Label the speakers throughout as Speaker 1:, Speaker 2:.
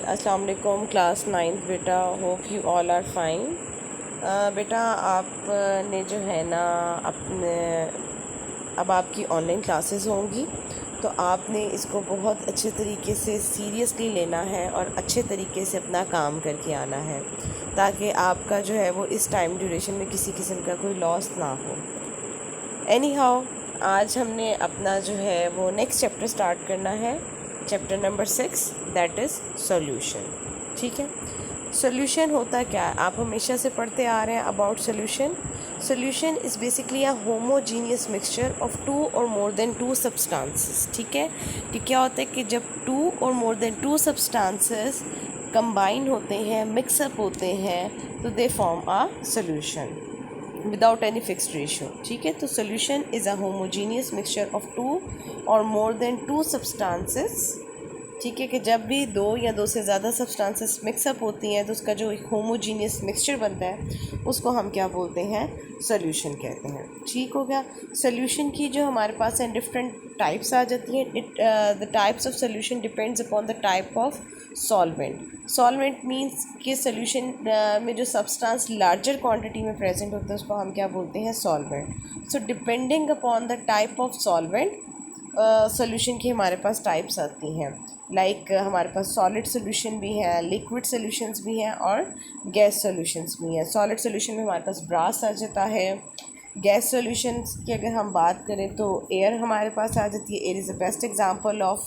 Speaker 1: अस्सलाम वालेकुम class 9th बेटा, hope you all are fine. बेटा आपने जो है ना अपने अब आपकी ऑनलाइन क्लासेस होंगी, तो आपने इसको बहुत अच्छे तरीके से सीरियसली लेना है और अच्छे तरीके से अपना काम करके आना है, ताकि आपका जो है वो इस टाइम ड्यूरेशन में किसी किस्म का कोई लॉस ना हो। एनी हाउ, आज हमने अपना जो है वो नेक्स्ट चैप्टर स्टार्ट करना है, chapter number 6, that is solution. ठीक है, सॉल्यूशन होता क्या है, आप हमेशा से पढ़ते आ रहे हैं about solution. Solution is basically a homogeneous mixture of two और मोर देन टू सब्सटेंसेस। ठीक है, कि क्या होता है कि जब टू और more than two substances combine होते हैं, मिक्सअप होते हैं, तो they form a solution without any fixed ratio. ठीक है, तो solution is a homogeneous mixture of two और मोर देन टू सब्सटेंसेस। ठीक है, कि जब भी दो या दो से ज़्यादा सब्सटेंसेस मिक्सअप होती हैं तो उसका जो एक होमोजीनियस मिक्सचर बनता है उसको हम क्या बोलते हैं, सोल्यूशन कहते हैं। ठीक हो गया। सोल्यूशन की जो हमारे पास हैं डिफरेंट टाइप्स आ जाती हैं। The types of solution depends upon the type of solvent. Solvent means कि सोल्यूशन में जो सब्सटेंस लार्जर क्वांटिटी में प्रेजेंट होता है उसको हम क्या बोलते हैं, solvent. So depending upon the type of solvent solution की हमारे पास टाइप्स आती हैं। लाइक हमारे पास सॉलिड सोल्यूशन भी है, लिक्विड सोल्यूशंस भी हैं और गैस सोल्यूशंस भी हैं। सॉलिड सोल्यूशन में हमारे पास ब्रास आ जाता है। गैस सोल्यूशंस की अगर हम बात करें तो एयर हमारे पास आ जाती है। Air is the best example of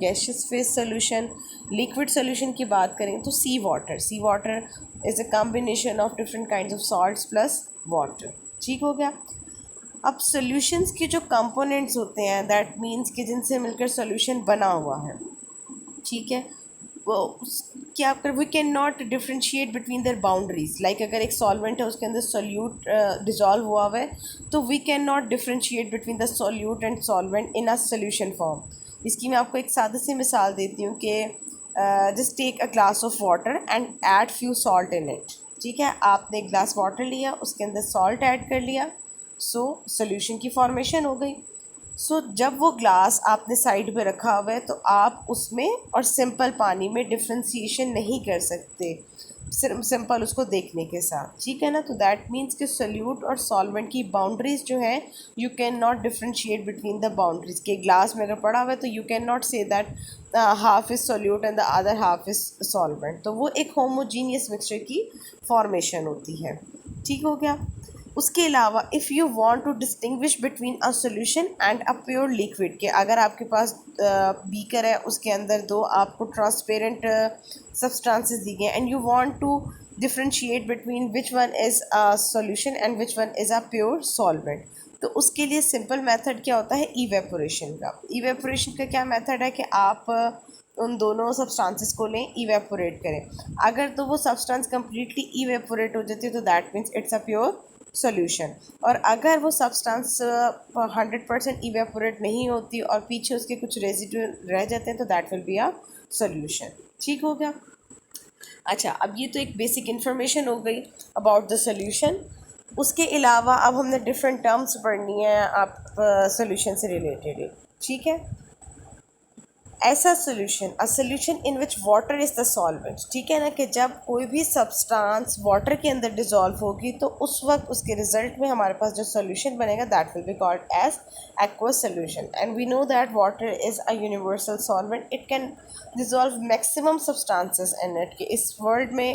Speaker 1: gaseous phase solution. Liquid solution की बात करें तो sea water. Sea water is a combination of different kinds of salts plus water. ठीक हो गया। अब सॉल्यूशंस के जो कंपोनेंट्स होते हैं, दैट मीन्स कि जिनसे मिलकर सॉल्यूशन बना हुआ है, ठीक है, वो क्या कर we can not differentiate between their boundaries. Like अगर एक सॉल्वेंट है उसके अंदर सोल्यूट डिजॉल्व हुआ हुआ है, तो we can not differentiate between the solute and solvent in a solution form. इसकी मैं आपको एक सादी सी मिसाल देती हूँ कि just take a glass of water and add few salt in it. ठीक है, आपने एक ग्लास वाटर लिया, उसके अंदर सॉल्ट ऐड कर लिया, सो सोल्यूशन की फॉर्मेशन हो गई। सो जब वो ग्लास आपने साइड पे रखा हुआ है तो आप उसमें और सिंपल पानी में डिफ्रेंसीशन नहीं कर सकते सिंपल उसको देखने के साथ। ठीक है ना, तो दैट मीन्स कि सोल्यूट और सॉल्वेंट की बाउंड्रीज जो है, you can not differentiate between the boundaries. के ग्लास में अगर पड़ा हुआ है तो you can not say that half is solute and the other half is solvent. तो वो एक होमोजीनियस मिक्सचर की फॉर्मेशन होती है। ठीक हो गया। उसके अलावा if you want to distinguish between a solution and a pure liquid, के अगर आपके पास बीकर है, उसके अंदर दो आपको ट्रांसपेरेंट सब्सटेंसेस दी गए and you want to differentiate between which one is a solution and which one is a pure solvent, तो उसके लिए सिंपल मेथड क्या होता है, इवेपोरेशन का। इवेपोरेशन का क्या मेथड है कि आप उन दोनों सब्सटेंसेस को लें, इवेपोरेट करें। अगर तो वो सब्सटेंस कम्प्लीटली इवेपोरेट हो जाती है तो that means it's a pure solution. और अगर वो सब्सटेंस 100% इवेपोरेट नहीं होती और पीछे उसके कुछ रेजिड्यू रह जाते हैं तो that will be a solution. ठीक हो गया। अच्छा, अब ये तो एक बेसिक इन्फॉर्मेशन हो गई अबाउट द सोल्यूशन। उसके अलावा अब हमने डिफरेंट टर्म्स पढ़नी है आप सोल्यूशन से रिलेटेड। ठीक है, ऐसा solution, a solution in which water is the solvent. ठीक है ना, कि जब कोई भी सब्सटेंस वाटर के अंदर डिजॉल्व होगी तो उस वक्त उसके रिजल्ट में हमारे पास जो सोल्यूशन बनेगा that will be called as aqueous solution. And we know that water is a universal solvent, it can dissolve maximum substances in it. कि इस वर्ल्ड में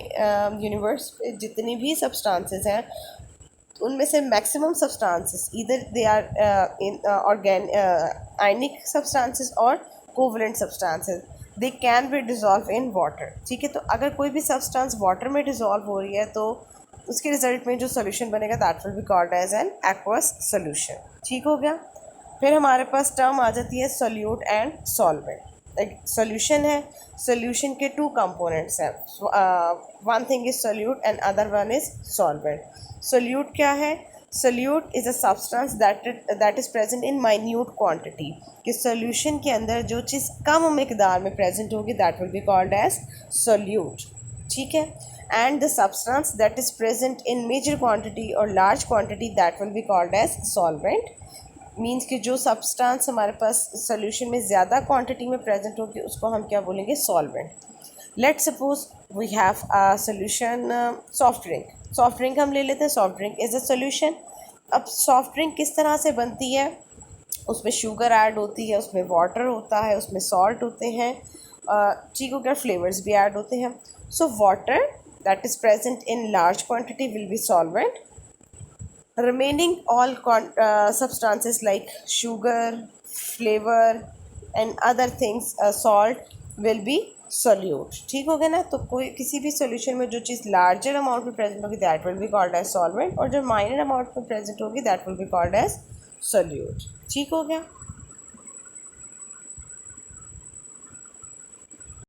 Speaker 1: यूनिवर्स में जितनी भी सब्सटेंसेस हैं उनमें से मैक्सिमम सब्सटेंसेस इधर they are in organ ionic substances और covalent substances, they can be dissolve in water. ठीक है, तो अगर कोई भी सब्सटेंस वाटर में डिज़ोल्व हो रही है तो उसके रिजल्ट में जो सोल्यूशन बनेगा that will be called as an aqueous solution. ठीक हो गया। फिर हमारे पास टर्म आ जाती है सोल्यूट एंड सॉल्वेंट। एक सोल्यूशन है, सोल्यूशन के टू कंपोनेंट्स हैं, one thing is solute and other one is solvent. Solute क्या है, solute is a substance that is present in minute quantity. कि सोल्यूशन के अंदर जो चीज़ कम मिकदार में प्रेजेंट होगी that will be called as solute. ठीक है, and the substance that is present in major quantity और large quantity that will be called as solvent. Means कि जो सब्सटेंस हमारे पास सोल्यूशन में ज़्यादा क्वांटिटी में प्रेजेंट होगी उसको हम क्या बोलेंगे, solvent. Let suppose we have a solution soft drink. Soft drink हम ले लेते हैं, soft drink is a solution. अब सॉफ्ट ड्रिंक किस तरह से बनती है, उसमें शुगर ऐड होती है, उसमें वाटर होता है, उसमें सॉल्ट होते हैं, ठीक हो गया, फ्लेवर्स भी ऐड होते हैं। So water that is present in large quantity will be solvent, remaining all substances like sugar, flavor and other things, salt will be solute। ठीक हो गया ना। तो कोई किसी भी सॉल्यूशन में जो चीज़ लार्जर अमाउंट में प्रेजेंट होगी that will be called as solvent, और जो माइनर अमाउंट में प्रेजेंट होगी that will be called as solute. ठीक हो गया।